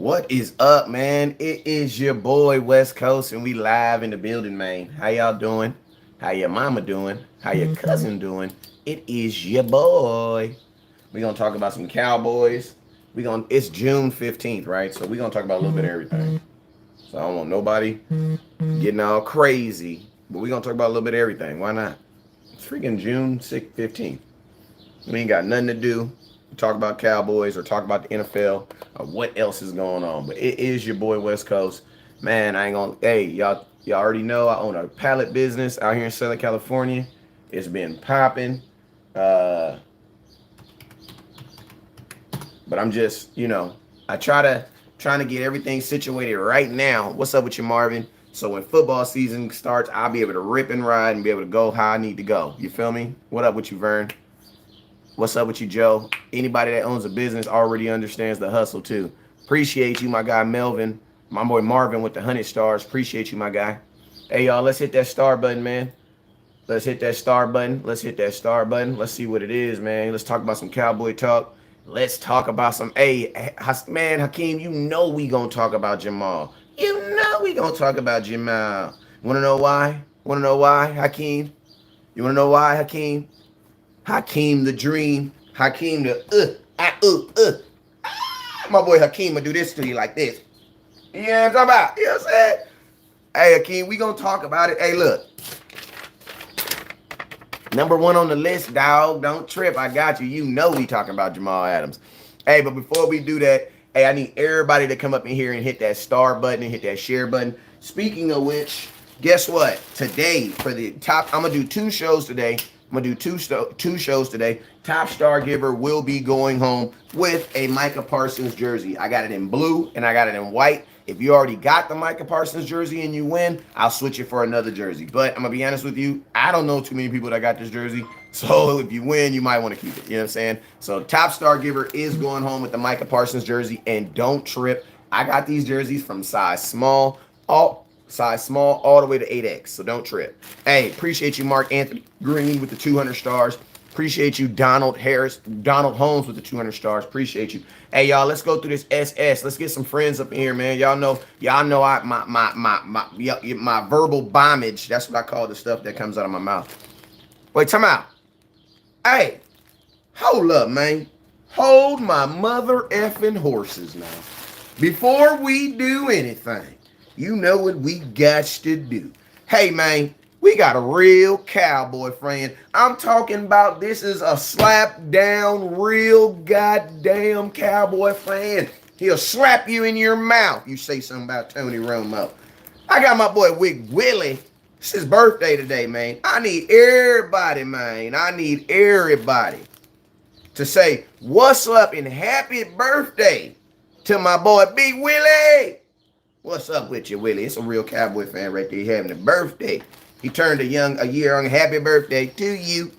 What is up, man? It is your boy West Coast, and we live in the building, man. How y'all doing? How your mama doing? How your cousin doing? It is your boy. We're gonna talk about some Cowboys. It's June 15th, right? So we're gonna talk about a little bit of everything. So I don't want nobody getting all crazy, but we're gonna talk about a little bit of everything. Why not? It's freaking June 6th, 15th. We ain't got nothing to do. Talk about Cowboys or talk about the NFL or what else is going on. But it is your boy West Coast. Man, I ain't gonna hey, y'all already know I own a pallet business out here in Southern California. It's been popping. But I'm just, I trying to get everything situated right now. What's up with you, Marvin? So when football season starts, I'll be able to rip and ride and be able to go how I need to go. You feel me? What up with you, Vern? What's up with you, Joe? Anybody that owns a business already understands the hustle, too. Appreciate you, my guy, Melvin. My boy, Marvin, with the 100 stars. Appreciate you, my guy. Hey, y'all, let's hit that star button, man. Let's hit that star button. Let's hit that star button. Let's see what it is, man. Let's talk about some Cowboy talk. Let's talk about some, man, Hakeem, you know we gonna talk about Jamal. You know we gonna talk about Jamal. Want to know why? Want to know why, Hakeem? You want to know why, Hakeem? Hakeem the Dream. Hakeem the My boy Hakeem will do this to you like this. You know what I'm talking about? You know what I'm saying? Hey, Hakeem, we gonna talk about it. Hey, look. Number one on the list, dog. Don't trip. I got you. You know we talking about Jamal Adams. Hey, but before we do that, hey, I need everybody to come up in here and hit that star button and hit that share button. Speaking of which, guess what? Today, for the top, I'm gonna do two shows today. I'm going to do two shows today. Top Star Giver will be going home with a Micah Parsons jersey. I got it in blue and I got it in white. If you already got the Micah Parsons jersey and you win, I'll switch it for another jersey. But I'm going to be honest with you, I don't know too many people that got this jersey. So if you win, you might want to keep it. You know what I'm saying? So Top Star Giver is going home with the Micah Parsons jersey. And don't trip. I got these jerseys from size small all the way to 8X, so don't trip. Hey, appreciate you, Mark Anthony Green, with the 200 stars. Appreciate you, Donald Holmes with the 200 stars. Appreciate you. Hey, y'all, let's go through this SS. Let's get some friends up in here, man. Y'all know my verbal bombage. That's what I call the stuff that comes out of my mouth. Wait, time out. Hey, hold up, man. Hold my mother effing horses now. Before we do anything, you know what we got to do. Hey, man, we got a real Cowboy friend. I'm talking about this is a slap down, real goddamn Cowboy fan. He'll slap you in your mouth. You say something about Tony Romo. I got my boy Wig Willie. It's his birthday today, man. I need everybody, man. I need everybody to say what's up and happy birthday to my boy Big Willie. What's up with you, Willie? It's a real Cowboy fan right there. He's having a birthday. He turned a year young. Happy birthday to you.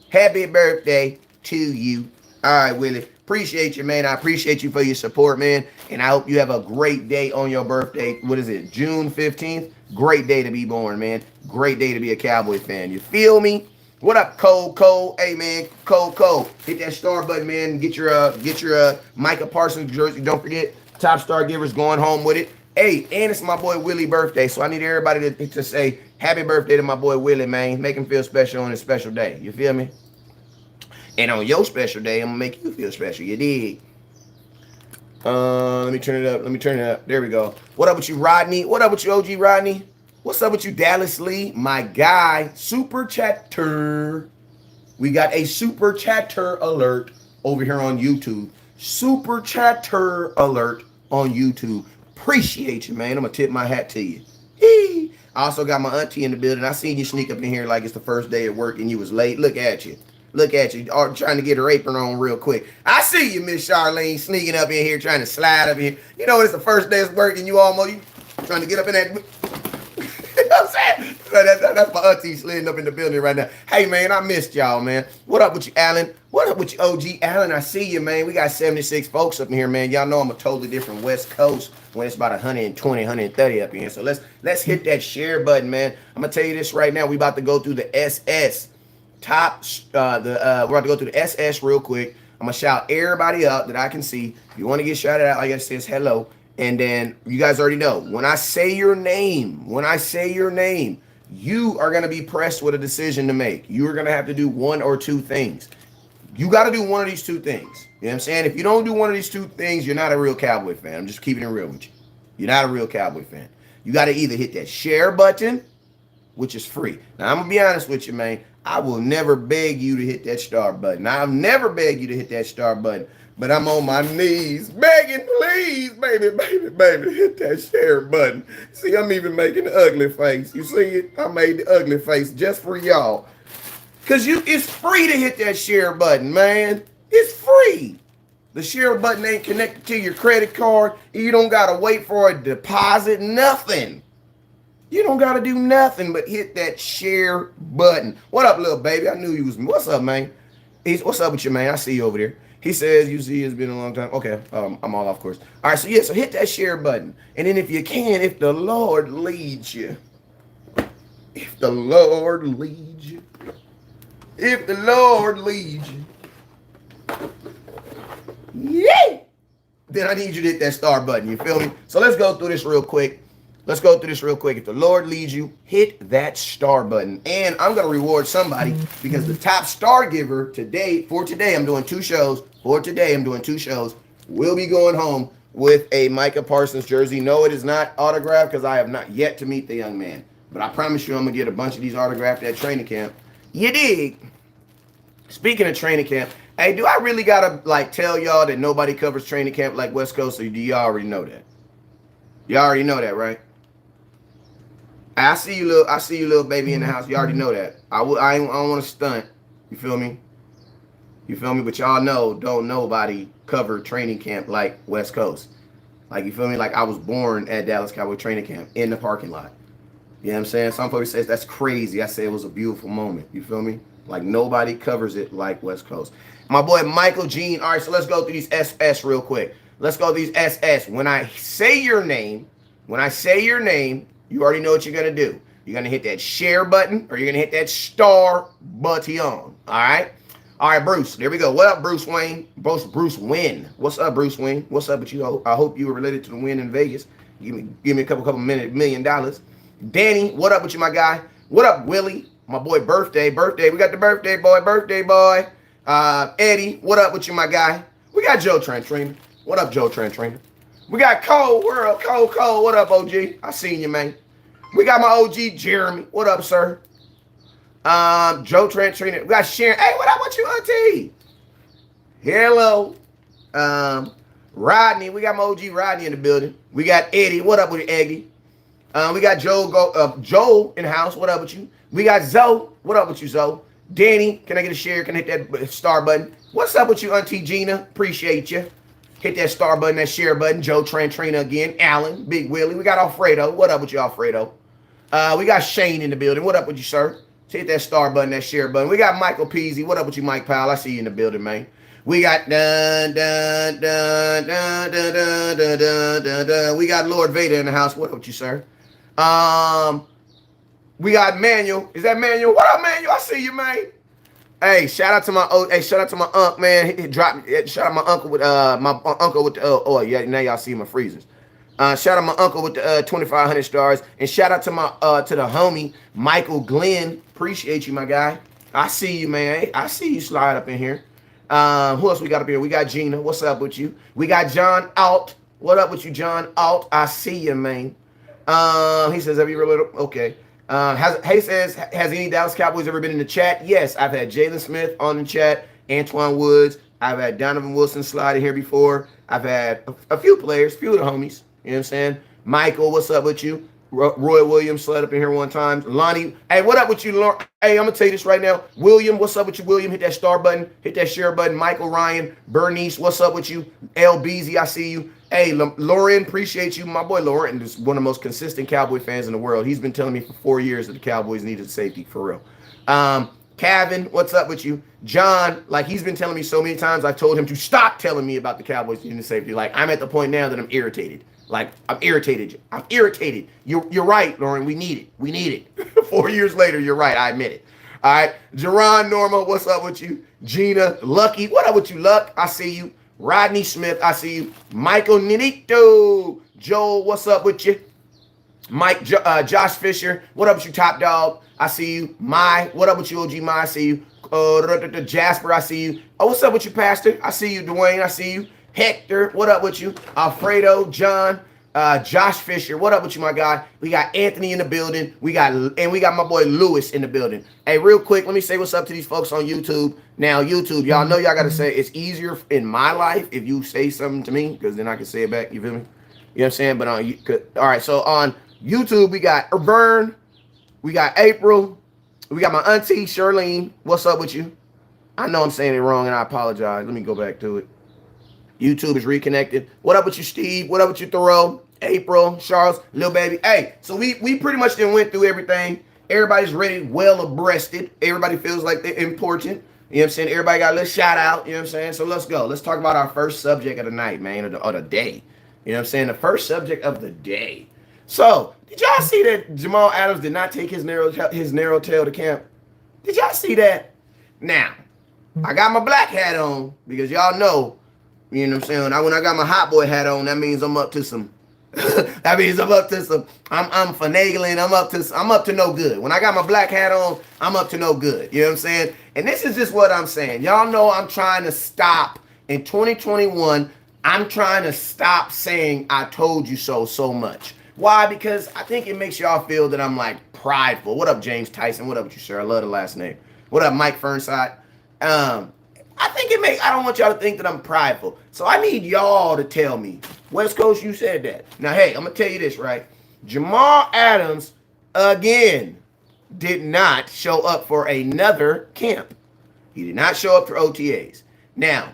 Happy birthday to you. All right, Willie. Appreciate you, man. I appreciate you for your support, man. And I hope you have a great day on your birthday. What is it? June 15th? Great day to be born, man. Great day to be a Cowboy fan. You feel me? What up, Cole? Hey, man, Cole. Hit that star button, man. Get your Micah Parsons jersey. Don't forget, Top Star Givers going home with it. Hey, and it's my boy Willie's birthday, so I need everybody to say happy birthday to my boy Willie, man. Make him feel special on his special day. You feel me? And on your special day, I'm going to make you feel special. You dig? Let me turn it up. There we go. What up with you, Rodney? What up with you, OG Rodney? What's up with you, Dallas Lee? My guy, Super Chatter. We got a Super Chatter alert over here on YouTube. Super Chatter alert on YouTube. Appreciate you, man. I'm going to tip my hat to you. I also got my auntie in the building. I seen you sneak up in here like it's the first day of work and you was late. Look at you. Trying to get her apron on real quick. I see you, Miss Charlene, sneaking up in here, trying to slide up in here. You know, it's the first day of work and you trying to get up in that. You know what I'm saying? So that's my auntie sliding up in the building right now. Hey, man, I missed y'all, man. What up with you, Alan? What up with you, OG Alan? I see you, man. We got 76 folks up in here, man. Y'all know I'm a totally different West Coast when it's about 120, 130 up in here. So let's hit that share button, man. I'm gonna tell you this right now. We about to go through the SS we're about to go through the SS real quick. I'm gonna shout everybody up that I can see. If you want to get shouted out, like I says hello. And then you guys already know, when I say your name, you are going to be pressed with a decision to make. You are going to have to do one or two things. You got to do one of these two things. You know what I'm saying? If you don't do one of these two things, you're not a real Cowboy fan. I'm just keeping it real with you. You're not a real Cowboy fan. You got to either hit that share button, which is free. Now, I'm going to be honest with you, man. I will never beg you to hit that star button. I'll never beg you to hit that star button. But I'm on my knees begging, please, baby, hit that share button. See, I'm even making the ugly face. You see it? I made the ugly face just for y'all. Because it's free to hit that share button, man. It's free. The share button ain't connected to your credit card. You don't got to wait for a deposit, nothing. You don't got to do nothing but hit that share button. What up, little baby? I knew you was me. What's up, man? What's up with you, man? I see you over there. He says, you see, it's been a long time. Okay, I'm all off course. All right, so hit that share button. And then if you can, if the Lord leads you, if the Lord leads you, yeah, then I need you to hit that star button. You feel me? So let's go through this real quick. If the Lord leads you, hit that star button. And I'm going to reward somebody because the top star giver for today, I'm doing two shows. We'll be going home with a Micah Parsons jersey. No, it is not autographed because I have not yet to meet the young man. But I promise you I'm going to get a bunch of these autographed at training camp. You dig? Speaking of training camp, hey, do I really got to tell y'all that nobody covers training camp like West Coast, or do y'all already know that? Y'all already know that, right? I see you, little baby in the house. You already know that. I don't want to stunt. You feel me? But y'all don't nobody cover training camp like West Coast. You feel me? I was born at Dallas Cowboy training camp in the parking lot. You know what I'm saying? Some folks say that's crazy. I say it was a beautiful moment. You feel me? Nobody covers it like West Coast. My boy Michael Jean. All right, so let's go through these SS real quick. Let's go through these SS. When I say your name, you already know what you're going to do. You're going to hit that share button or you're going to hit that star button. All right? All right, Bruce. There we go. What up, Bruce Wayne? Bruce Wynn. What's up, Bruce Wayne? What's up with you? I hope you were related to the win in Vegas. Give me a couple $1 million. Danny, what up with you, my guy? What up, Willie? My boy, birthday. We got the birthday boy. Eddie, what up with you, my guy? We got Joe Trantrina. What up, Joe Trantrina? We got Cole World. Cole. What up, OG? I seen you, man. We got my OG, Jeremy. What up, sir? Joe Trantrina. We got Sharon. Hey, what up with you, auntie? Hello. Rodney. We got my OG Rodney in the building. We got Eddie. What up with you, Eddie? We got Joel in the house. What up with you? We got Zoe. What up with you, Zoe? Danny, can I get a share? Can I hit that star button? What's up with you, Auntie Gina? Appreciate you. Hit that star button, that share button. Joe Trantrina again. Alan, Big Willie. We got Alfredo. What up with you, Alfredo? We got Shane in the building. What up with you, sir? Hit that star button, that share button. We got Michael Peasy. What up with you, Mike Powell? I see you in the building, man. We got we got Lord Vader in the house. What up with you, sir? We got Manuel. Is that Manuel? What up, Manuel? I see you, man. Hey, shout out to my uncle, man. Shout out my uncle with oh yeah, now y'all see my freezers. Shout out my uncle with the 2,500 stars, and shout out to my to the homie Michael Glenn. Appreciate you, my guy. I see you, man. Hey, I see you slide up in here. Who else we got up here? We got Gina. What's up with you? We got John Alt. What up with you, John Alt? I see you, man. He says, have you really? Okay. Has any Dallas Cowboys ever been in the chat? Yes, I've had Jalen Smith on the chat, Antoine Woods. I've had Donovan Wilson slide in here before. I've had a few players, few of the homies. You know what I'm saying? Michael, what's up with you? Roy Williams slid up in here one time. Lonnie, hey, what up with you, Lauren? Hey, I'm going to tell you this right now. William, what's up with you, William? Hit that star button. Hit that share button. Michael Ryan, Bernice, what's up with you? L. Beasy, I see you. Hey, Lauren, appreciate you. My boy Lauren is one of the most consistent Cowboy fans in the world. He's been telling me for 4 years that the Cowboys needed safety, for real. Kevin, what's up with you? John, he's been telling me so many times, I told him to stop telling me about the Cowboys needing safety. I'm at the point now that I'm irritated. I'm irritated. You're right, Lauren. We need it. 4 years later, you're right. I admit it. All right. Jerron Norma, what's up with you? Gina, Lucky, what up with you, Luck? I see you. Rodney Smith, I see you. Michael Ninito. Joel, what's up with you? Mike, Josh Fisher, what up with you, Top Dog? I see you. What up with you, OG My? I see you. Jasper, I see you. Oh, what's up with you, Pastor? I see you, Dwayne. I see you. Hector, what up with you? Alfredo, John, Josh Fisher, what up with you, my guy? We got Anthony in the building. We got my boy Lewis in the building. Hey, real quick, let me say what's up to these folks on YouTube. Now, YouTube, y'all know y'all got to say it's easier in my life if you say something to me, because then I can say it back. You feel me? You know what I'm saying? But all right, so on YouTube, we got Vern, we got April, we got my auntie Charlene. What's up with you? I know I'm saying it wrong, and I apologize. Let me go back to it. YouTube is reconnected. What up with you, Steve? What up with you, Thoreau? April, Charles, Lil Baby. Hey, so we pretty much then went through everything. Everybody's ready, well abreasted. Everybody feels like they're important. You know what I'm saying? Everybody got a little shout out. You know what I'm saying? So let's go. Let's talk about our first subject of the night, man, or the day. You know what I'm saying? The first subject of the day. So, did y'all see that Jamal Adams did not take his narrow tail to camp? Did y'all see that? Now, I got my black hat on because y'all know, you know what I'm saying? When I got my hot boy hat on, that means I'm up to some. That means I'm up to some. I'm finagling. I'm up to no good. When I got my black hat on, I'm up to no good. You know what I'm saying? And this is just what I'm saying. Y'all know I'm trying to stop in 2021. I'm trying to stop saying I told you so much. Why? Because I think it makes y'all feel that I'm like prideful. What up, James Tyson? What up with you, sir? I love the last name. What up, Mike Fernside? I don't want y'all to think that I'm prideful. So I need y'all to tell me. West Coast, you said that. Now, hey, I'm going to tell you this, right? Jamal Adams, again, did not show up for another camp. He did not show up for OTAs. Now,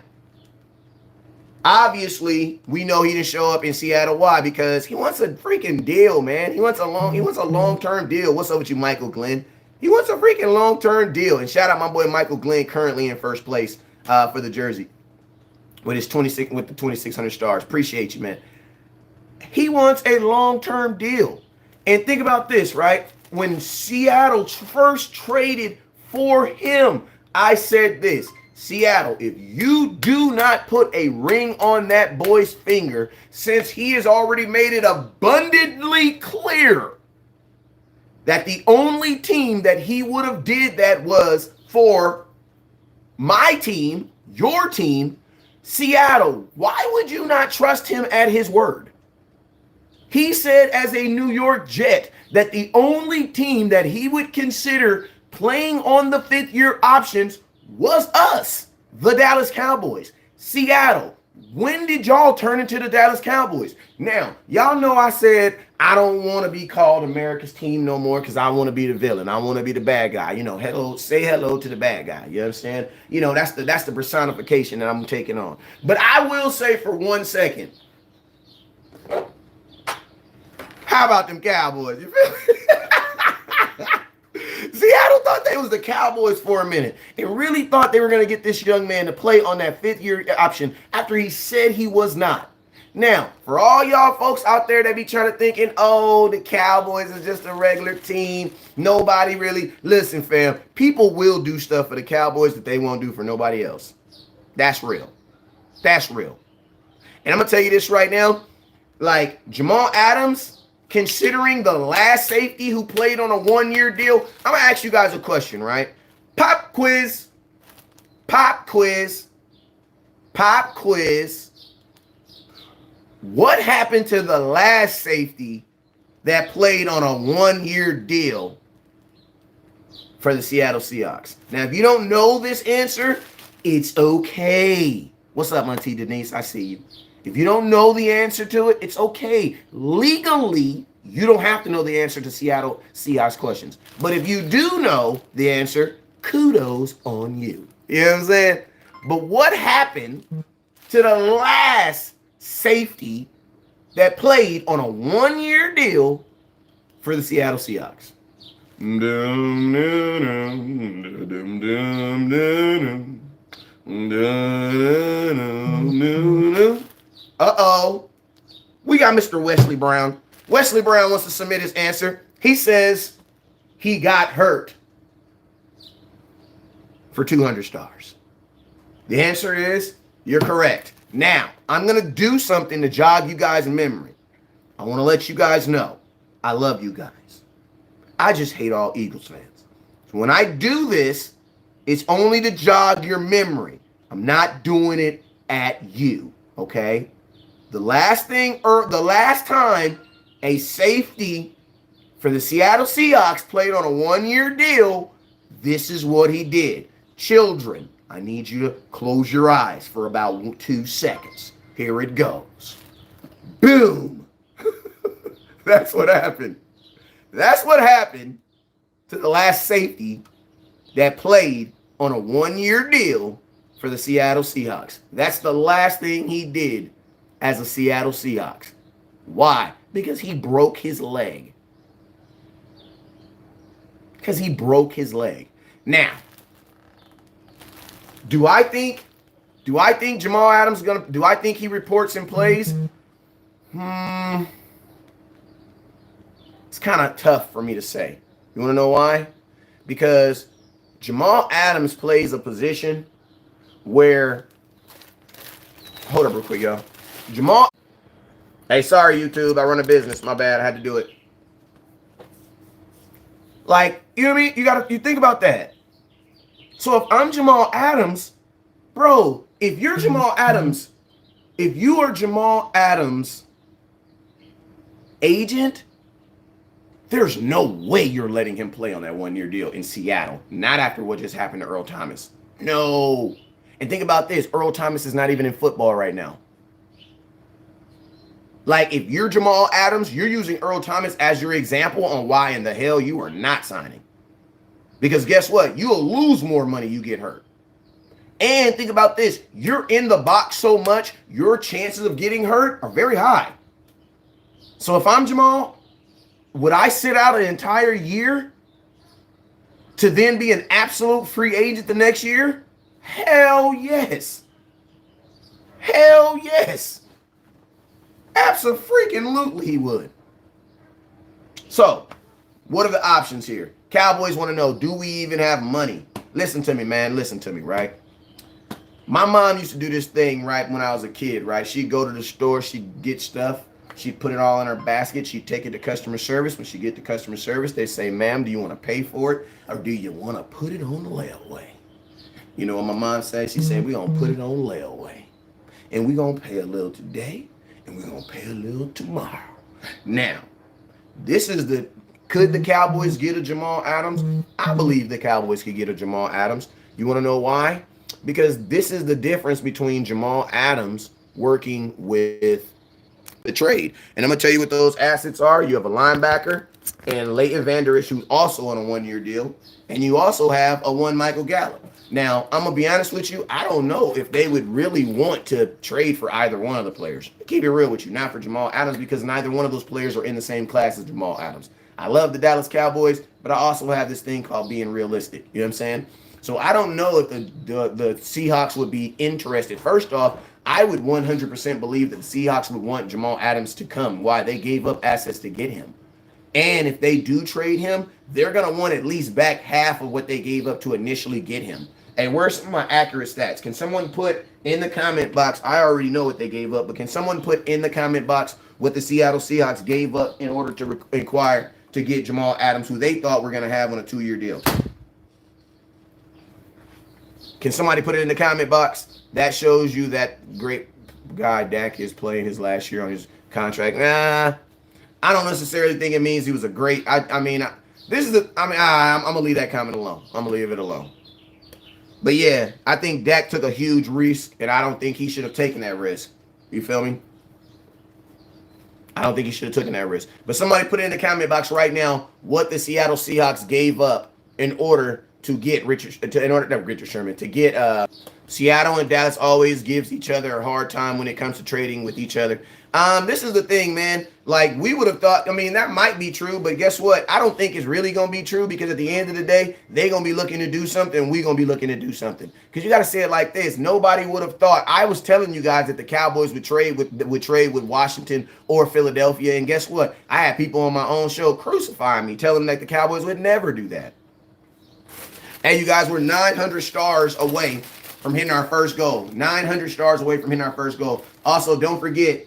obviously, we know he didn't show up in Seattle. Why? Because he wants a freaking deal, man. He wants a long-term deal. What's up with you, Michael Glenn? He wants a freaking long-term deal. And shout out my boy Michael Glenn, currently in first place for the jersey with the 2,600 stars. Appreciate you, man. He wants a long-term deal. And think about this, right? When Seattle first traded for him, I said this: Seattle, if you do not put a ring on that boy's finger, since he has already made it abundantly clear that the only team that he would have did that was for my team, your team, Seattle, why would you not trust him at his word? He said as a New York Jet that the only team that he would consider playing on the fifth-year options was us, the Dallas Cowboys. Seattle, when did y'all turn into the Dallas Cowboys? Now, y'all know I said I don't want to be called America's team no more because I want to be the villain. I want to be the bad guy. You know, say hello to the bad guy. You understand? You know, that's the personification that I'm taking on. But I will say for 1 second, how about them Cowboys? You feel me? Seattle thought they was the Cowboys for a minute and really thought they were going to get this young man to play on that fifth-year option after he said he was not. Now, for all y'all folks out there that be trying to thinking, oh, the Cowboys is just a regular team, nobody really, listen, fam, people will do stuff for the Cowboys that they won't do for nobody else. That's real. That's real. And I'm going to tell you this right now, like Jamal Adams, considering the last safety who played on a one-year deal, I'm going to ask you guys a question, right? Pop quiz. Pop quiz. Pop quiz. What happened to the last safety that played on a one-year deal for the Seattle Seahawks? Now, if you don't know this answer, it's okay. What's up, Auntie Denise? I see you. If you don't know the answer to it, it's okay. Legally, you don't have to know the answer to Seattle Seahawks questions. But if you do know the answer, kudos on you. You know what I'm saying? But what happened to the last safety that played on a one-year deal for the Seattle Seahawks? Uh-oh. We got Mr. Wesley Brown. Wesley Brown wants to submit his answer. He says he got hurt for 200 stars. The answer is you're correct. Now, I'm going to do something to jog you guys' memory. I want to let you guys know I love you guys. I just hate all Eagles fans. So when I do this, it's only to jog your memory. I'm not doing it at you, okay? The last time a safety for the Seattle Seahawks played on a one-year deal, this is what he did. Children, I need you to close your eyes for about 2 seconds. Here it goes. Boom. That's what happened. That's what happened to the last safety that played on a one-year deal for the Seattle Seahawks. That's the last thing he did as a Seattle Seahawks. Why? Because he broke his leg. Because he broke his leg. Now, do I think Jamal Adams do I think he reports and plays? It's kind of tough for me to say. You want to know why? Because Jamal Adams plays a position where, hold up real quick, y'all. Hey, sorry, YouTube. I run a business. My bad. I had to do it. Like, you know what I mean? You think about that. So if I'm Jamal Adams, bro, if you are Jamal Adams' agent, there's no way you're letting him play on that one-year deal in Seattle. Not after what just happened to Earl Thomas. No. And think about this. Earl Thomas is not even in football right now. Like, if you're Jamal Adams, you're using Earl Thomas as your example on why in the hell you are not signing. Because guess what? You'll lose more money you get hurt. And think about this. You're in the box so much, your chances of getting hurt are very high. So if I'm Jamal, would I sit out an entire year to then be an absolute free agent the next year? Hell yes. Hell yes. Absolutely he would. So, what are the options here? Cowboys want to know, do we even have money? Listen to me, man. Listen to me, right? My mom used to do this thing, right, when I was a kid, right? She'd go to the store, she'd get stuff, she'd put it all in her basket, she'd take it to customer service. When she get to customer service, they say, ma'am, do you want to pay for it, or do you want to put it on the layaway? You know what my mom said? She said, we're going to put it on layaway. And we're going to pay a little today, and we're going to pay a little tomorrow. Now, could the Cowboys get a Jamal Adams? I believe the Cowboys could get a Jamal Adams. You want to know why? Because this is the difference between Jamal Adams working with the trade. And I'm going to tell you what those assets are. You have a linebacker and Leighton Vander Esch, who's also on a one-year deal. And you also have a one Michael Gallup. Now, I'm going to be honest with you. I don't know if they would really want to trade for either one of the players. Keep it real with you. Not for Jamal Adams, because neither one of those players are in the same class as Jamal Adams. I love the Dallas Cowboys, but I also have this thing called being realistic. You know what I'm saying? So I don't know if the Seahawks would be interested. First off, I would 100% believe that the Seahawks would want Jamal Adams to come. Why? They gave up assets to get him. And if they do trade him, they're going to want at least back half of what they gave up to initially get him. And where's some of my accurate stats? Can someone put in the comment box, I already know what they gave up, but can someone put in the comment box what the Seattle Seahawks gave up in order to inquire to get Jamal Adams, who they thought were going to have on a 2-year deal? Can somebody put it in the comment box? That shows you that great guy Dak is playing his last year on his contract. Nah, I don't necessarily think it means he was a great. I'm gonna leave that comment alone. I'm gonna leave it alone. But yeah, I think Dak took a huge risk, and I don't think he should have taken that risk. You feel me? I don't think he should have taken that risk. But somebody put it in the comment box right now what the Seattle Seahawks gave up in order to get Seattle and Dallas always gives each other a hard time when it comes to trading with each other. This is the thing, man. Like, we would have thought, that might be true, but guess what? I don't think it's really going to be true, because at the end of the day, they're going to be looking to do something, and we're going to be looking to do something. Because you got to say it like this. Nobody would have thought. I was telling you guys that the Cowboys would trade with Washington or Philadelphia, and guess what? I had people on my own show crucifying me, telling them that the Cowboys would never do that. And you guys, were 900 stars away from hitting our first goal. 900 stars away from hitting our first goal. Also, don't forget,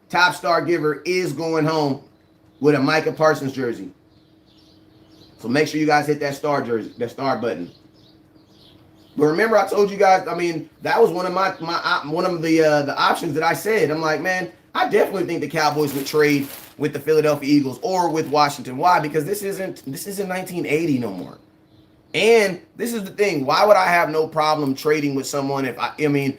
top star giver is going home with a Micah Parsons jersey. So make sure you guys hit that star jersey, that star button. But remember, I told you guys, I mean, that was one of the options that I said. I'm like, man, I definitely think the Cowboys would trade with the Philadelphia Eagles or with Washington. Why? Because this isn't 1980 no more. And this is the thing. Why would I have no problem trading with someone if I mean,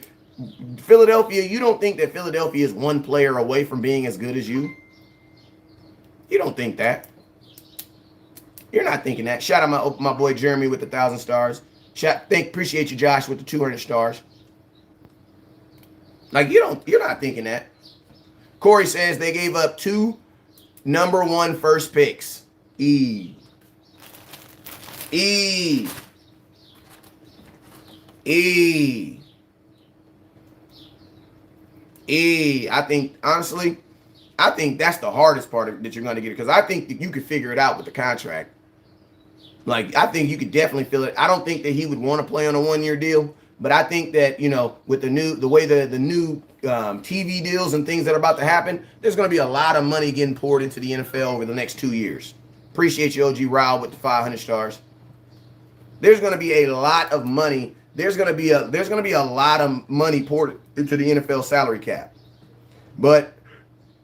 Philadelphia, you don't think that Philadelphia is one player away from being as good as you? You don't think that. You're not thinking that. Shout out my boy Jeremy with 1,000 stars. Appreciate you, Josh, with the 200 stars. Like, you're not thinking that. Corey says they gave up 2 number 1 first picks. E. I think, honestly, I think that's the hardest part that you're going to get, because I think that you could figure it out with the contract. Like, I think you could definitely feel it. I don't think that he would want to play on a 1-year deal, but I think that, you know, with the new TV deals and things that are about to happen, there's going to be a lot of money getting poured into the NFL over the next 2 years. Appreciate you, OG Rao, with the 500 stars. There's going to be a lot of money. There's going to be a lot of money poured into the NFL salary cap. But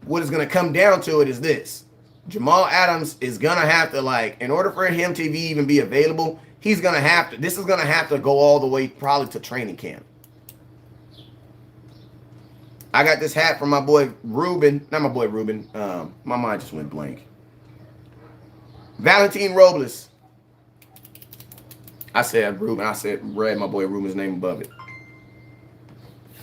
what is going to come down to it is this. Jamal Adams is going to have to, like, in order for him to even be available, this is going to have to go all the way probably to training camp. I got this hat from my boy Ruben. Not my boy Ruben. My mind just went blank. Valentin Robles. I said Ruben. I read my boy Ruben's name above it.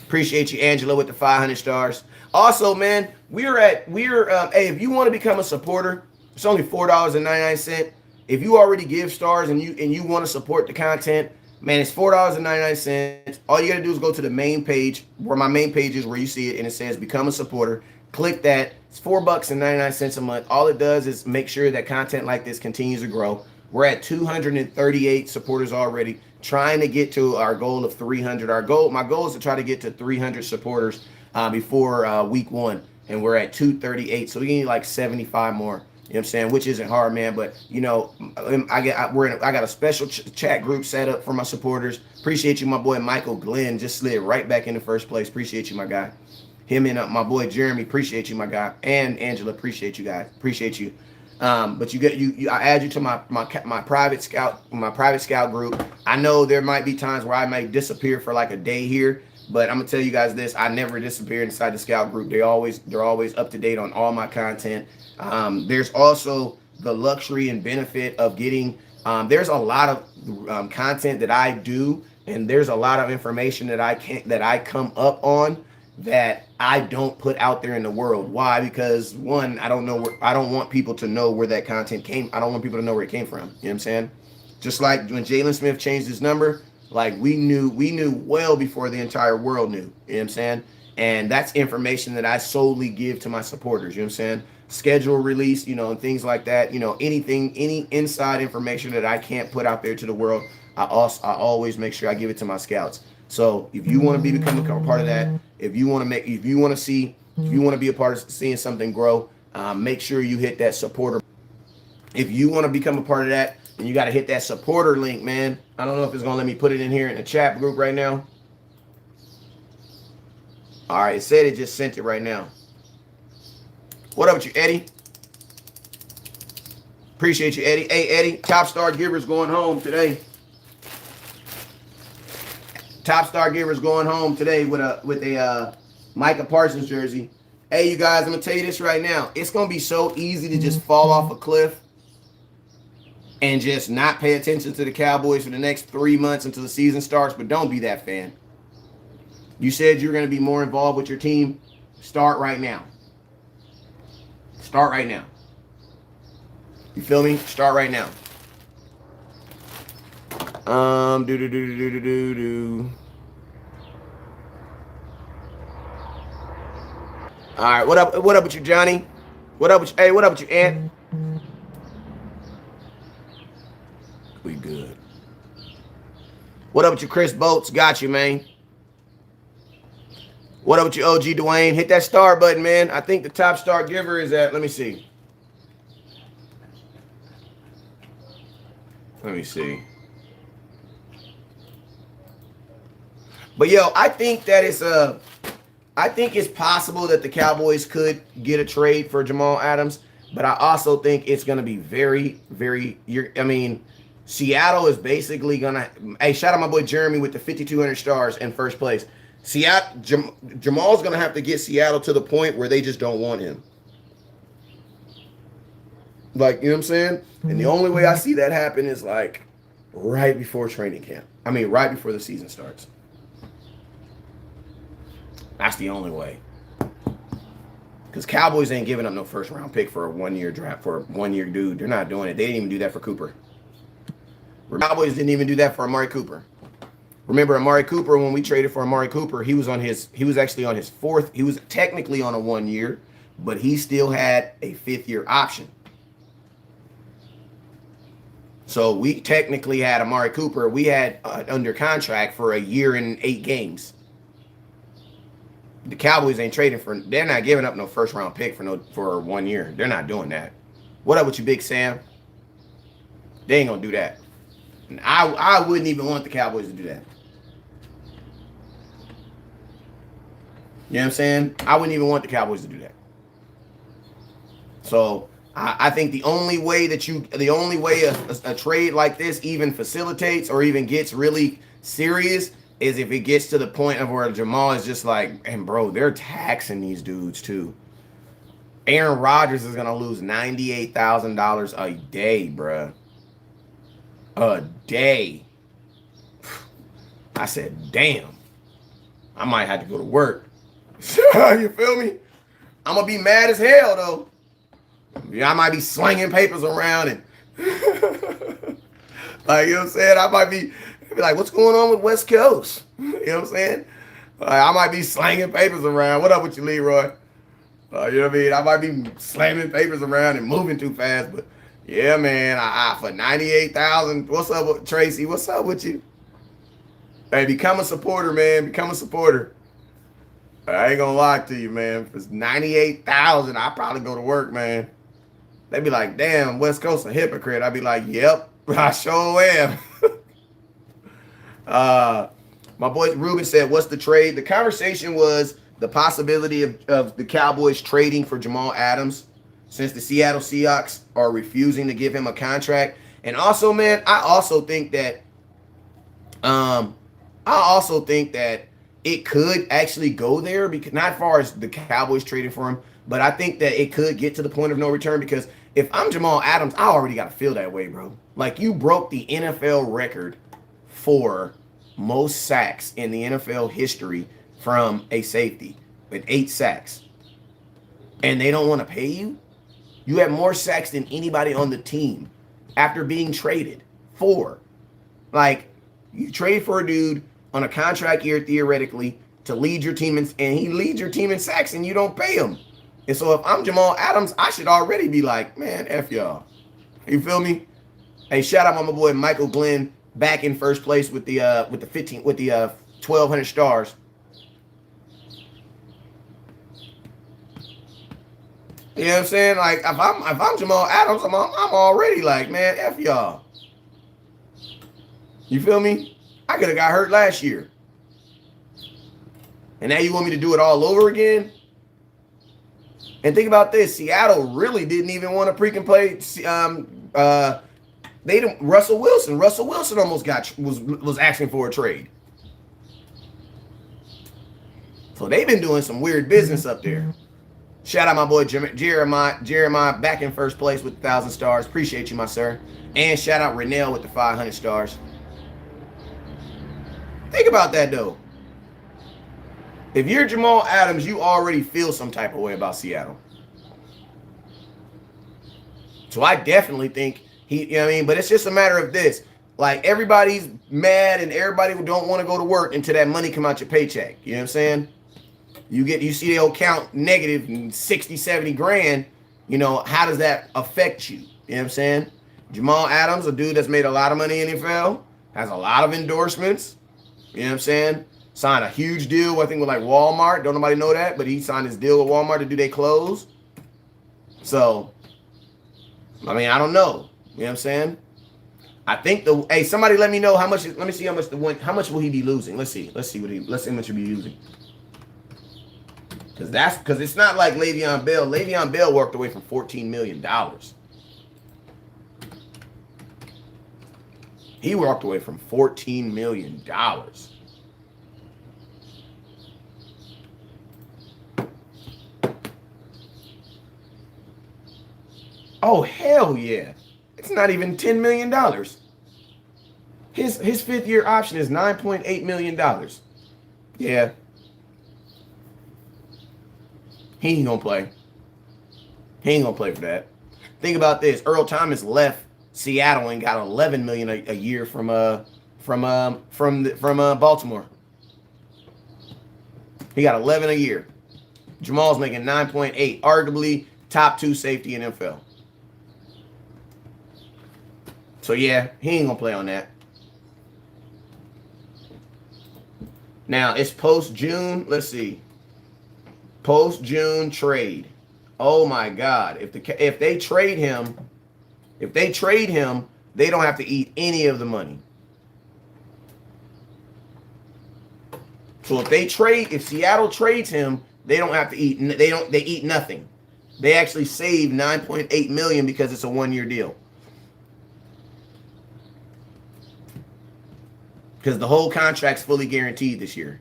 Appreciate you, Angela, with the 500 stars. Also, man, hey, if you want to become a supporter, it's only $4.99. If you already give stars and you want to support the content, man, it's $4.99. All you got to do is go to the main page, where my main page is, where you see it, and it says become a supporter. Click that. It's $4.99 a month. All it does is make sure that content like this continues to grow. We're at 238 supporters already, trying to get to our goal of 300. My goal is to try to get to 300 supporters before week 1, and we're at 238. So we need like 75 more. You know what I'm saying? Which isn't hard, man. But you know, I got a special chat group set up for my supporters. Appreciate you, my boy Michael Glenn. Just slid right back in the first place. Appreciate you, my guy. Him and my boy Jeremy. Appreciate you, my guy. And Angela. Appreciate you guys. Appreciate you. But I add you to my private scout group. I know there might be times where I might disappear for like a day here, but I'm gonna tell you guys this: I never disappear inside the scout group. They're always up to date on all my content. There's also the luxury and benefit of getting. There's a lot of content that I do, and there's a lot of information that I come up on that I don't put out there in the world. Why? Because one, I don't want people to know where that content came. I don't want people to know where it came from. You know what I'm saying? Just like when Jalen Smith changed his number, like we knew well before the entire world knew. You know what I'm saying? And that's information that I solely give to my supporters. You know what I'm saying? Schedule release, you know, and things like that. You know, any inside information that I can't put out there to the world, I always make sure I give it to my scouts. So if you want to become a part of that, if you want to be a part of seeing something grow, make sure you hit that supporter. If you want to become a part of that, then you got to hit that supporter link, man. I don't know if it's going to let me put it in here in the chat group right now. All right, it said it just sent it right now. What up with you, Eddie? Appreciate you, Eddie. Hey, Eddie, top star givers going home today. Top star givers going home today with a Micah Parsons jersey. Hey, you guys, I'm gonna tell you this right now. It's gonna be so easy to just fall off a cliff and just not pay attention to the Cowboys for the next 3 months until the season starts. But don't be that fan. You said you're gonna be more involved with your team. Start right now. Start right now. You feel me? Start right now. All right, what up with you, Johnny? What up with you? Hey, what up with you, Ant? We good. What up with you, Chris Boats? Got you, man. What up with you, OG Dwayne? Hit that star button, man. I think the top star giver is at, let me see. Let me see. But yo, I think it's possible that the Cowboys could get a trade for Jamal Adams, but I also think it's going to be very, very. Seattle is basically going to. Hey, shout out my boy Jeremy with the 5,200 stars in first place. Jamal's going to have to get Seattle to the point where they just don't want him. Like, you know what I'm saying? And the only way I see that happen is like right before training camp. I mean, right before the season starts. That's the only way. Because Cowboys ain't giving up no first round pick for a 1 year draft for a 1 year dude. They're not doing it. They didn't even do that for Cooper. Cowboys didn't even do that for Amari Cooper. Remember Amari Cooper, when we traded for Amari Cooper, he was actually on his fourth. He was technically on a 1 year, but he still had a 5th year option. So we technically had Amari Cooper. We had under contract for a year and 8 games. The Cowboys ain't trading for. They're not giving up no first round pick for 1 year. They're not doing that. What up with you, Big Sam? They ain't gonna do that. And I wouldn't even want the Cowboys to do that. You know what I'm saying? I wouldn't even want the Cowboys to do that. So I think the only way a trade like this even facilitates or even gets really serious is if it gets to the point of where Jamal is just like, and bro, they're taxing these dudes too. Aaron Rodgers is gonna lose $98,000 a day, bruh. A day. I said, damn. I might have to go to work. You feel me? I'm gonna be mad as hell though. Yeah, I might be slinging papers around and like, you know what I'm saying? I might be like, what's going on with West Coast? You know what I'm saying? I might be slinging papers around. What up with you, Leroy? You know what I mean? I might be slamming papers around and moving too fast, but yeah, man, I for 98,000. What's up with Tracy? What's up with you? Hey, become a supporter, man. Become a supporter. I ain't gonna lie to you, man. If it's 98,000, I'd probably go to work, man. They'd be like, damn, West Coast a hypocrite. I'd be like, yep, I sure am. My boy Ruben said, what's the trade? The conversation was the possibility of the Cowboys trading for Jamal Adams since the Seattle Seahawks are refusing to give him a contract. And also, man, I also think that it could actually go there, because not as far as the Cowboys trading for him, but I think that it could get to the point of no return, because if I'm Jamal Adams, I already got to feel that way, bro. Like, you broke the NFL record for most sacks in the NFL history from a safety with 8 sacks. And they don't want to pay you? You have more sacks than anybody on the team after being traded for. Like, you trade for a dude on a contract year, theoretically, to lead your team, and he leads your team in sacks, and you don't pay him. And so if I'm Jamal Adams, I should already be like, man, F y'all. You feel me? Hey, shout out my boy Michael Glenn, back in first place with the 1,200 stars. You know what I'm saying? Like, if I'm Jamal Adams, I'm already like, man, F y'all. You feel me? I could have got hurt last year. And now you want me to do it all over again? And think about this. Seattle really didn't even want to freaking play. They didn't. Russell Wilson almost was asking for a trade. So they've been doing some weird business up there. Shout out my boy Jeremiah, back in first place with 1,000 stars. Appreciate you, my sir. And shout out Renell with the 500 stars. Think about that, though. If you're Jamal Adams, you already feel some type of way about Seattle. So I definitely think you know what I mean? But it's just a matter of this. Like, everybody's mad and everybody don't want to go to work until that money come out your paycheck. You know what I'm saying? You see the old count negative 60, 70 grand. You know, how does that affect you? You know what I'm saying? Jamal Adams, a dude that's made a lot of money in the NFL, has a lot of endorsements. You know what I'm saying? Signed a huge deal, I think, with like Walmart. Don't nobody know that, but he signed his deal with Walmart to do their clothes. So, I mean, I don't know. You know what I'm saying? I think hey, somebody let me know how much. Let me see how much how much will he be losing? Let's see how much he'll be losing. Because it's not like Le'Veon Bell. Le'Veon Bell walked away from $14 million. He walked away from $14 million. Oh, hell yeah. It's not even $10 million. His 5th year option is $9.8 million. Yeah. He ain't gonna play. He ain't gonna play for that. Think about this. Earl Thomas left Seattle and got $11 million a year from Baltimore. He got 11 a year. Jamal's making 9.8, arguably top 2 safety in NFL. So yeah, he ain't gonna play on that. Now it's post June. Let's see. Post June trade. Oh my God! If they trade him, they don't have to eat any of the money. So if Seattle trades him, they don't have to eat. They eat nothing. They actually save $9.8 million because it's a 1-year deal. Because the whole contract's fully guaranteed this year.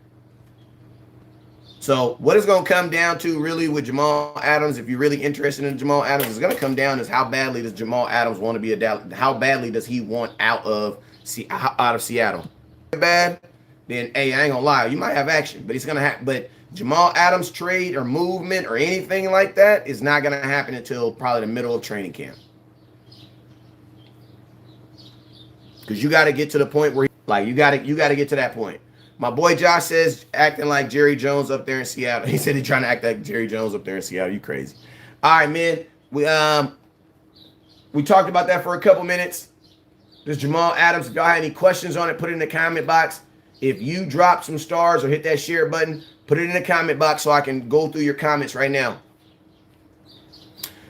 So what it's going to come down to really with Jamal Adams, if you're really interested in Jamal Adams, it's going to come down to how badly does Jamal Adams want to be a Dallas? How badly does he want out of Seattle? Bad, then hey, I ain't gonna lie, you might have action, but it's gonna happen. But Jamal Adams trade or movement or anything like that is not gonna happen until probably the middle of training camp. Because you got to get to the point where you got to get to that point. My boy Josh says acting like Jerry Jones up there in Seattle. He said he's trying to act like Jerry Jones up there in Seattle. You crazy. All right, man. We talked about that for a couple minutes. This Jamal Adams. If y'all have any questions on it, put it in the comment box. If you drop some stars or hit that share button, put it in the comment box so I can go through your comments right now.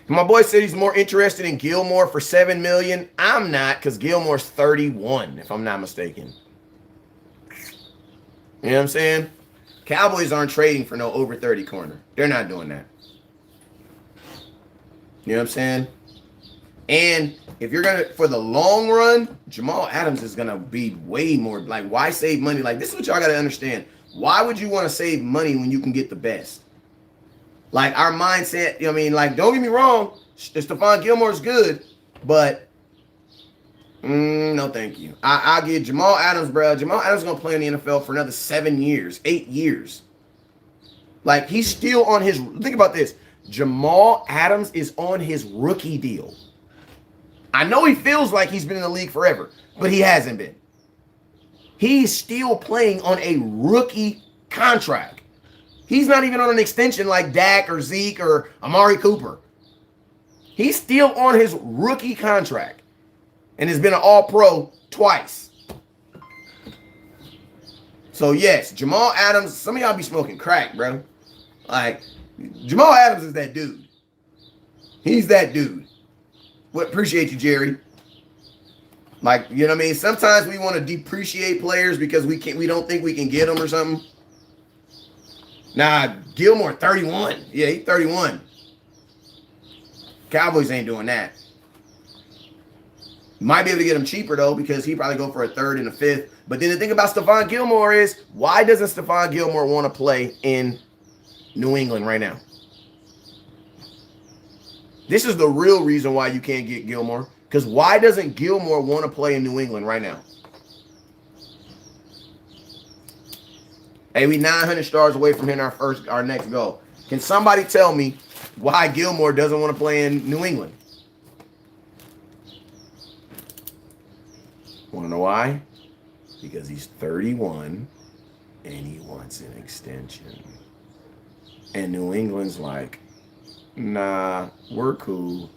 My boy said he's more interested in Gilmore for $7 million. I'm not, because Gilmore's 31, if I'm not mistaken. You know what I'm saying? Cowboys aren't trading for no over 30 corner. They're not doing that. You know what I'm saying? And if you're going to, for the long run, Jamal Adams is going to be way more, like, why save money? Like, this is what y'all got to understand. Why would you want to save money when you can get the best? Like, our mindset, you know what I mean? Like, don't get me wrong, Stephon Gilmore's good, but no thank you. I'll give Jamal Adams, bro. Jamal Adams is going to play in the NFL for another 7 years, 8 years. Like, he's still on his, think about this. Jamal Adams is on his rookie deal. I know he feels like he's been in the league forever, but he hasn't been. He's still playing on a rookie contract. He's not even on an extension like Dak or Zeke or Amari Cooper. He's still on his rookie contract and has been an all-pro twice. So, yes, Jamal Adams, some of y'all be smoking crack, bro. Like, Jamal Adams is that dude. He's that dude. Well, appreciate you, Jerry. Like, you know what I mean? Sometimes we want to depreciate players because we don't think we can get them or something. Nah, Gilmore, 31. Yeah, he's 31. Cowboys ain't doing that. Might be able to get him cheaper, though, because he probably go for a 3rd and a 5th. But then the thing about Stephon Gilmore is, why doesn't Stephon Gilmore want to play in New England right now? This is the real reason why you can't get Gilmore. Because why doesn't Gilmore want to play in New England right now? Hey, we 900 stars away from hitting our next goal. Can somebody tell me why Gilmore doesn't want to play in New England? Want to know why? Because he's 31 and he wants an extension. And New England's like, nah, we're cool.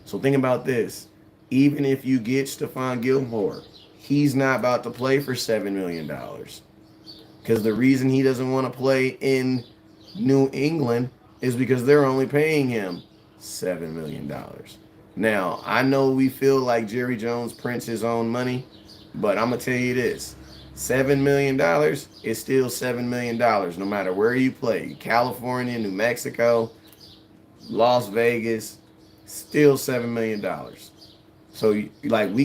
So think about this. Even if you get Stephon Gilmore, he's not about to play for $7 million. Because the reason he doesn't want to play in New England is because they're only paying him $7 million. Now, I know we feel like Jerry Jones prints his own money, but I'm going to tell you this. $7 million is still $7 million no matter where you play. California, New Mexico, Las Vegas, still $7 million. So you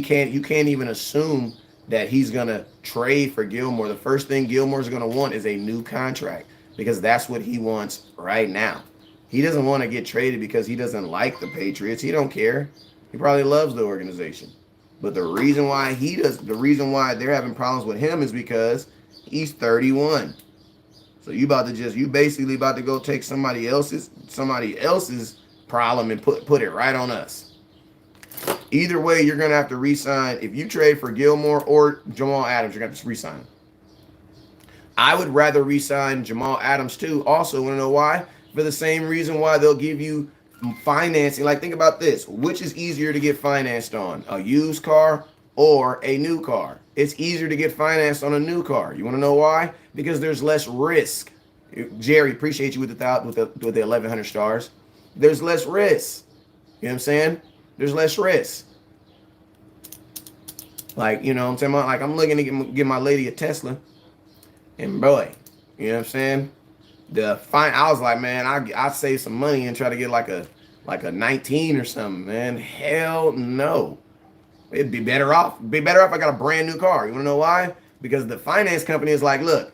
can't even assume that he's gonna trade for Gilmore. The first thing Gilmore's gonna want is a new contract because that's what he wants right now. He doesn't want to get traded because he doesn't like the Patriots. He don't care. He probably loves the organization. But the reason why they're having problems with him is because he's 31. So you basically about to go take somebody else's problem and put it right on us. Either way, you're gonna have to re-sign. If you trade for Gilmore or Jamal Adams, you're gonna have to re-sign. I would rather re-sign Jamal Adams too. Also, want to know why? For the same reason why they'll give you financing. Like, think about this. Which is easier to get financed on? A used car or a new car? It's easier to get financed on a new car. You want to know why? Because there's less risk. Jerry, appreciate you with the 1,100 stars. There's less risk. You know what I'm saying? There's less risk. Like, you know what I'm saying? Like, I'm looking to get my lady a Tesla. And boy, you know what I'm saying? I was like, man, I'd save some money and try to get like a 19 or something, man. Hell no. It'd be better off. I got a brand new car. You want to know why? Because the finance company is like, look,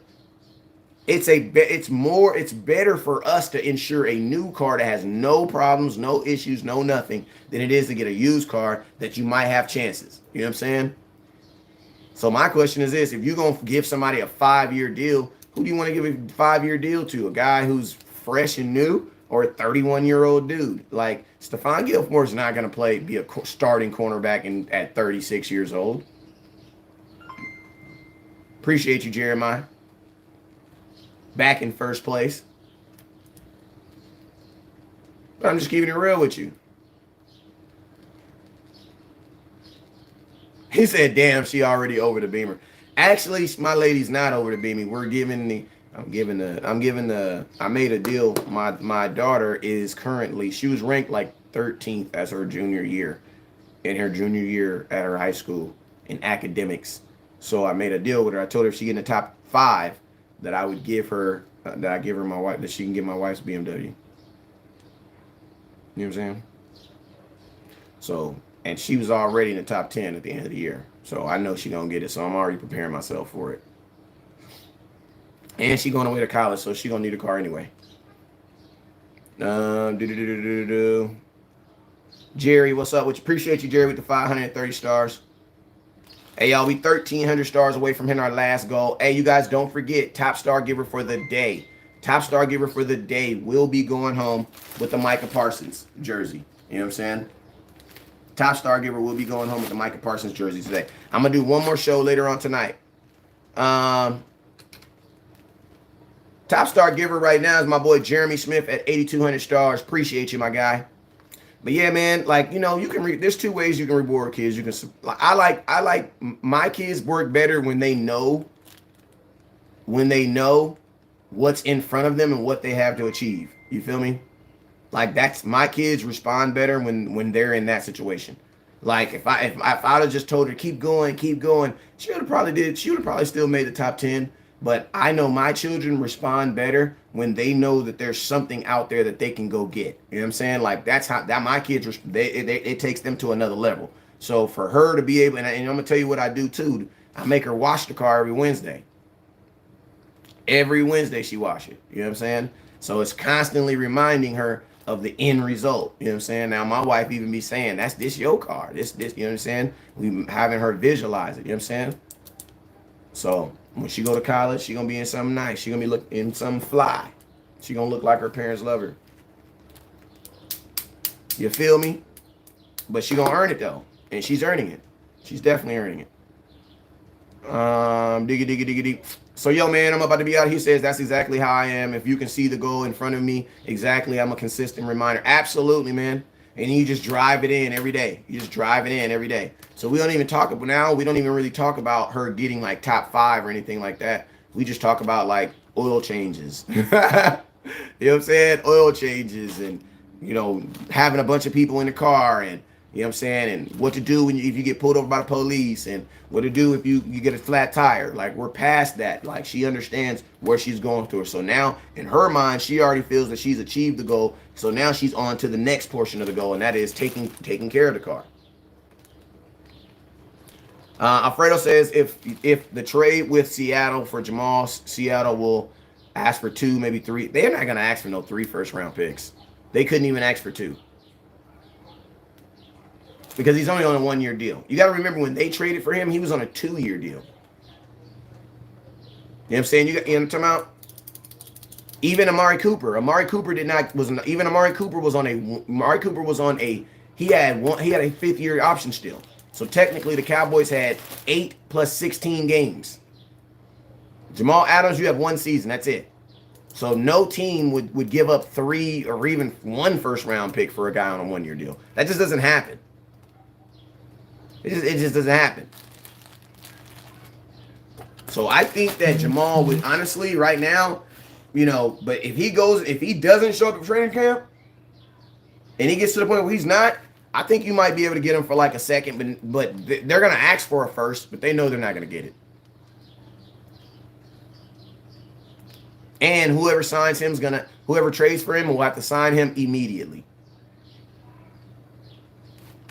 it's better for us to insure a new car that has no problems, no issues, no nothing, than it is to get a used car that you might have chances. You know what I'm saying? So my question is this: if you're gonna give somebody a 5-year deal, who do you want to give a 5-year deal to? A guy who's fresh and new, or a 31-year-old dude? Like, Stephon Gilmore's not gonna be a starting cornerback at 36 years old. Appreciate you, Jeremiah. Back in first place. But I'm just keeping it real with you. He said, damn, she already over the Beamer. Actually, my lady's not over the Beamer. I made a deal. My daughter is currently, she was ranked like 13th as her junior year, in her junior year at her high school in academics. So I made a deal with her. I told her if she get in the top 5, that I would give her, my wife, that she can get my wife's BMW. You know what I'm saying? So, and she was already in the top 10 at the end of the year. So I know she gonna get it. So I'm already preparing myself for it. And she going away to college, so she gonna need a car anyway. Jerry, what's up? Appreciate you, Jerry, with the 530 stars. Hey, y'all, we 1,300 stars away from hitting our last goal. Hey, you guys, don't forget, top star giver for the day. Top star giver for the day will be going home with the Micah Parsons jersey. You know what I'm saying? Top star giver will be going home with the Micah Parsons jersey today. I'm going to do one more show later on tonight. Top star giver right now is my boy Jeremy Smith at 8,200 stars. Appreciate you, my guy. But yeah, man, like, you know, you can there's 2 ways you can reward kids. You can, I like my kids work better when they know what's in front of them and what they have to achieve. You feel me? Like, that's, my kids respond better when they're in that situation. Like, if I'd have just told her keep going, she would have probably still made the top 10. But I know my children respond better when they know that there's something out there that they can go get. You know what I'm saying? Like, that's how my kids, it takes them to another level. So for her to be able, and I'm gonna tell you what I do too. I make her wash the car every Wednesday. Every Wednesday she wash it. You know what I'm saying? So it's constantly reminding her of the end result. You know what I'm saying? Now my wife even be saying, this your car. This, you know what I'm saying? We having her visualize it. You know what I'm saying? So when she go to college, she gonna be in something nice. She gonna be in something fly. She gonna look like her parents love her. You feel me? But she gonna earn it though, and she's earning it. She's definitely earning it. Diggy. So yo, man, I'm about to be out. He says that's exactly how I am. If you can see the goal in front of me, exactly, I'm a consistent reminder. Absolutely, man. And you just drive it in every day. You just drive it in every day. So we don't even talk about now. We don't even really talk about her getting like top 5 or anything like that. We just talk about like oil changes. You know what I'm saying? Oil changes and, having a bunch of people in the car and, you know what I'm saying? And what to do if you get pulled over by the police and what to do if you get a flat tire. Like, we're past that. Like, she understands where she's going through. So now, in her mind, she already feels that she's achieved the goal. So now she's on to the next portion of the goal, and that is taking care of the car. Alfredo says if the trade with Seattle for Jamal, Seattle will ask for 2, maybe 3. They're not going to ask for no 3 first-round picks. They couldn't even ask for 2. Because he's only on a 1-year deal. You got to remember, when they traded for him, he was on a 2-year deal. You know what I'm saying? You know what I'm talking about? Even Amari Cooper. Amari Cooper was on a he had a 5th-year option still. So technically the Cowboys had 8 plus 16 games. Jamal Adams, you have 1 season. That's it. So no team would give up 3 or even 1 first-round pick for a guy on a 1-year deal. That just doesn't happen. It just doesn't happen. So I think that Jamal would, honestly, right now, but if he doesn't show up at training camp and he gets to the point where he's not, I think you might be able to get him for like a second, but they're going to ask for a first, but they know they're not going to get it. And whoever trades for him will have to sign him immediately.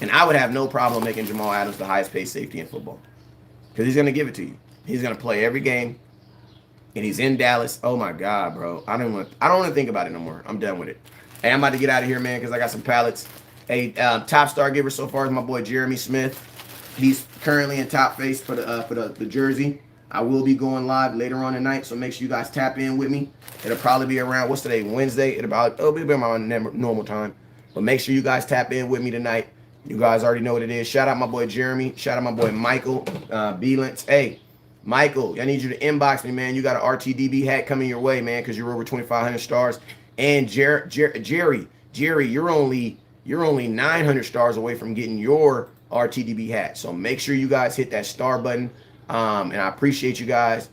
And I would have no problem making Jamal Adams the highest paid safety in football. Because he's going to give it to you. He's going to play every game. And he's in Dallas. Oh my God, bro. I don't want to think about it no more. I'm done with it. Hey, I'm about to get out of here, man, because I got some pallets. Hey, top star giver so far is my boy Jeremy Smith. He's currently in top face for the jersey. I will be going live later on tonight, so make sure you guys tap in with me. It'll probably be around, what's today, Wednesday? It'll be around my normal time. But make sure you guys tap in with me tonight. You guys already know what it is. Shout out my boy Jeremy. Shout out my boy Michael Beelance. Hey, Michael, I need you to inbox me, man. You got an RTDB hat coming your way, man, because you're over 2,500 stars. And Jerry, you're only 900 stars away from getting your RTDB hat. So make sure you guys hit that star button. And I appreciate you guys.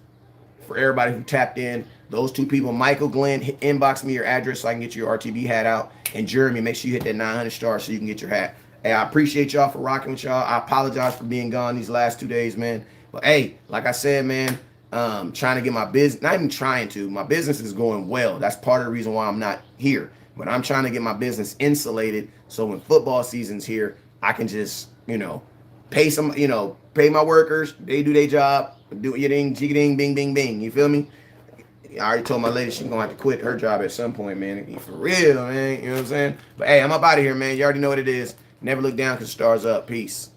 For everybody who tapped in, those 2 people, Michael, Glenn, inbox me your address so I can get your RTB hat out. And Jeremy, make sure you hit that 900 stars so you can get your hat. Hey, I appreciate y'all for rocking with y'all. I apologize for being gone these last 2 days, man. But hey, like I said, man, trying to get my business, not even trying to, my business is going well. That's part of the reason why I'm not here. But I'm trying to get my business insulated so when football season's here, I can just, pay my workers, they do their job, do your ding, jigga-ding, bing, bing, bing. You feel me? I already told my lady she's going to have to quit her job at some point, man. For real, man. You know what I'm saying? But hey, I'm up out of here, man. You already know what it is. Never look down because the stars up. Peace.